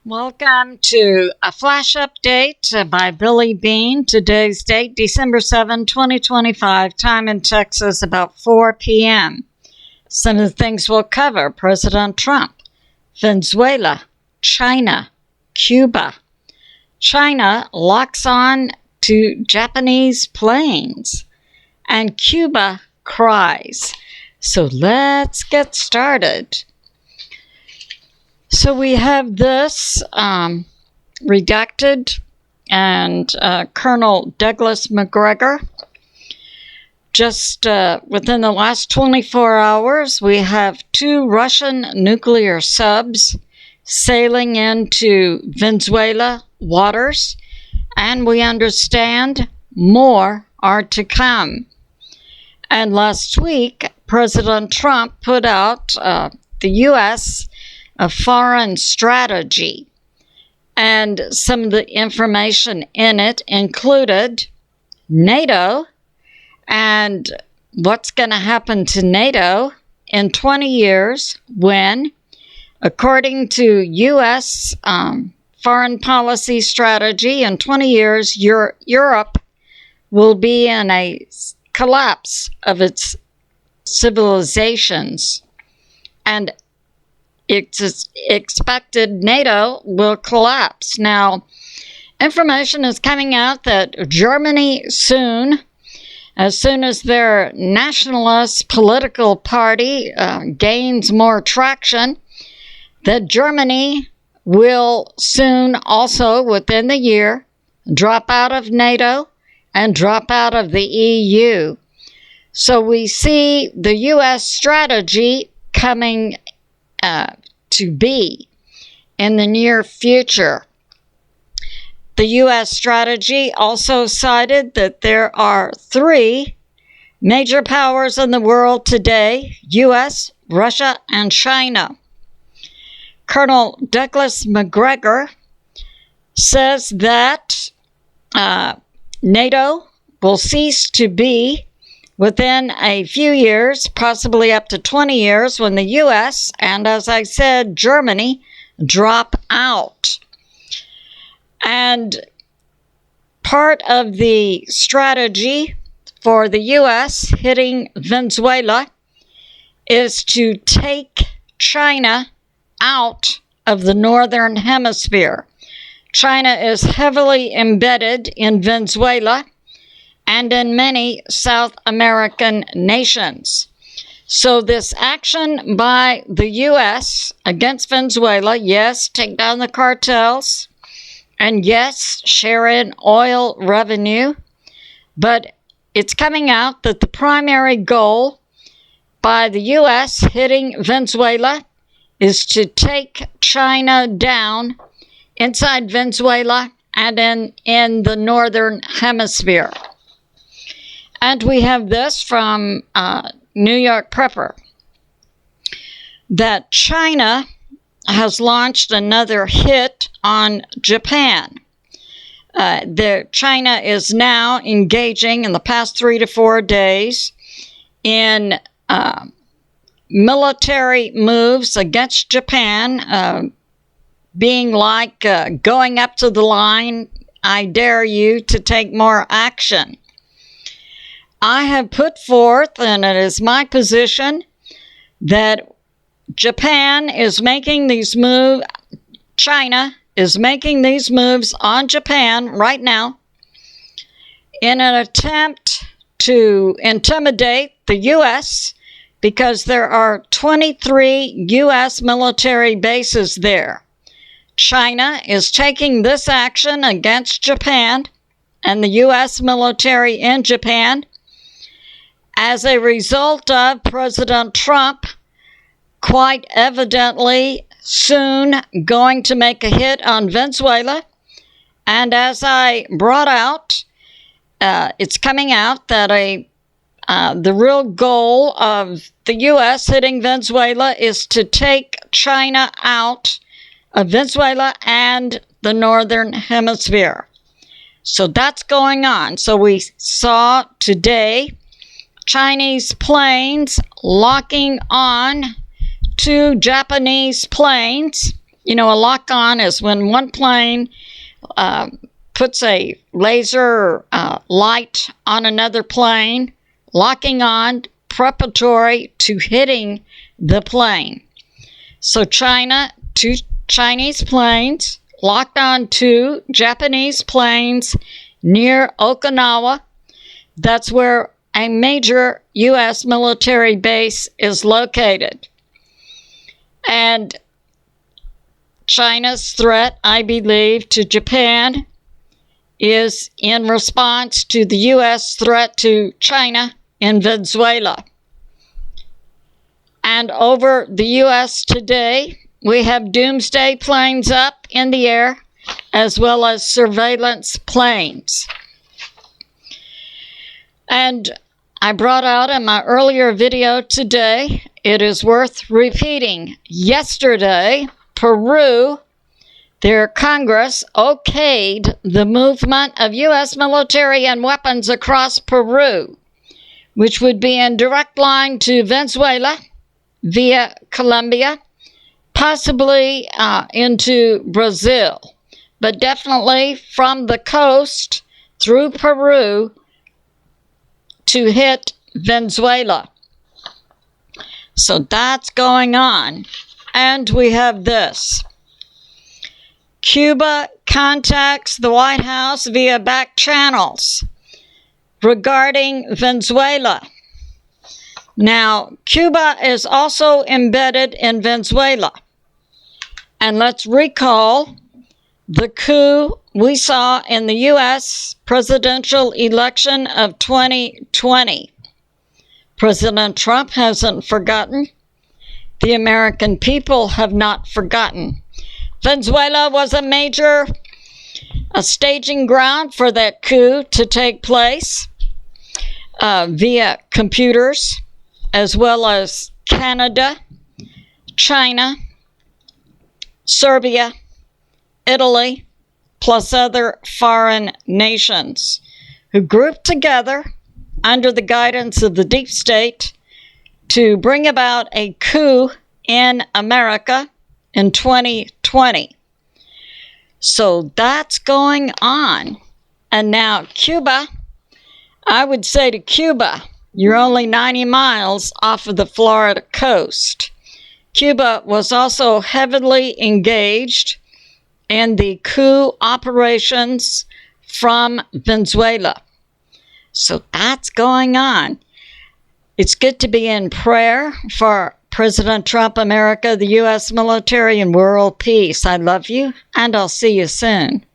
Welcome to a flash update by Billie Beene. Today's date, December 7, 2025, time in Texas about 4 p.m. Some of the things we'll cover: President Trump, Venezuela, China, Cuba. China locks on to Japanese planes, and Cuba cries. So let's get started. So we have this redacted and Colonel Douglas MacGregor. Just within the last 24 hours, we have 2 Russian nuclear subs sailing into Venezuela waters, and we understand more are to come. And last week, President Trump put out the U.S. a foreign strategy, and some of the information in it included NATO and what's going to happen to NATO in 20 years when, according to U.S. foreign policy strategy, in 20 years Europe will be in a collapse of its civilizations, and it's expected NATO will collapse. Now, information is coming out that Germany soon, as soon as their nationalist political party gains more traction, that Germany will soon also, within the year, drop out of NATO and drop out of the EU. So we see the U.S. strategy coming to be in the near future. The U.S. strategy also cited that there are 3 major powers in the world today: U.S., Russia, and China. Colonel Douglas MacGregor says that NATO will cease to be within a few years, possibly up to 20 years, when the U.S. and, as I said, Germany drop out. And part of the strategy for the U.S. hitting Venezuela is to take China out of the Northern Hemisphere. China is heavily embedded in Venezuela and in many South American nations. So this action by the U.S. against Venezuela, yes, take down the cartels, and yes, share in oil revenue, but it's coming out that the primary goal by the U.S. hitting Venezuela is to take China down inside Venezuela and in the Northern Hemisphere. And we have this from New York Prepper, that China has launched another hit on Japan. China is now engaging in the past 3 to 4 days in military moves against Japan, being like going up to the line, I dare you to take more action. I have put forth, and it is my position, that Japan is making these moves, China is making these moves on Japan right now in an attempt to intimidate the U.S. because there are 23 U.S. military bases there. China is taking this action against Japan and the U.S. military in Japan as a result of President Trump quite evidently soon going to make a hit on Venezuela. And as I brought out, it's coming out that the real goal of the U.S. hitting Venezuela is to take China out of Venezuela and the Northern Hemisphere. So that's going on. So we saw today Chinese planes locking on to Japanese planes You know, a lock-on is when one plane puts a laser light on another plane, locking on, preparatory to hitting the plane. So China, 2 Chinese planes locked on 2 Japanese planes near Okinawa. That's where a major U.S. military base is located. And China's threat, I believe, to Japan is in response to the U.S. threat to China in Venezuela. And over the U.S. today, we have doomsday planes up in the air, as well as surveillance planes. And I brought out in my earlier video today, it is worth repeating. Yesterday, Peru, their Congress okayed the movement of U.S. military and weapons across Peru, which would be in direct line to Venezuela via Colombia, possibly into Brazil, but definitely from the coast through Peru to hit Venezuela. So that's going on. And we have this. Cuba contacts the White House via back channels regarding Venezuela. Now, Cuba is also embedded in Venezuela. And let's recall the coup we saw in the U.S. presidential election of 2020. President Trump hasn't forgotten. The American people have not forgotten. Venezuela was a staging ground for that coup to take place via computers, as well as Canada, China, Serbia, Italy, plus other foreign nations who grouped together under the guidance of the deep state to bring about a coup in America in 2020. So that's going on. And now Cuba, I would say to Cuba, you're only 90 miles off of the Florida coast. Cuba was also heavily engaged in the coup operations from Venezuela. So that's going on. It's good to be in prayer for President Trump, America, the U.S. military, and world peace. I love you, and I'll see you soon.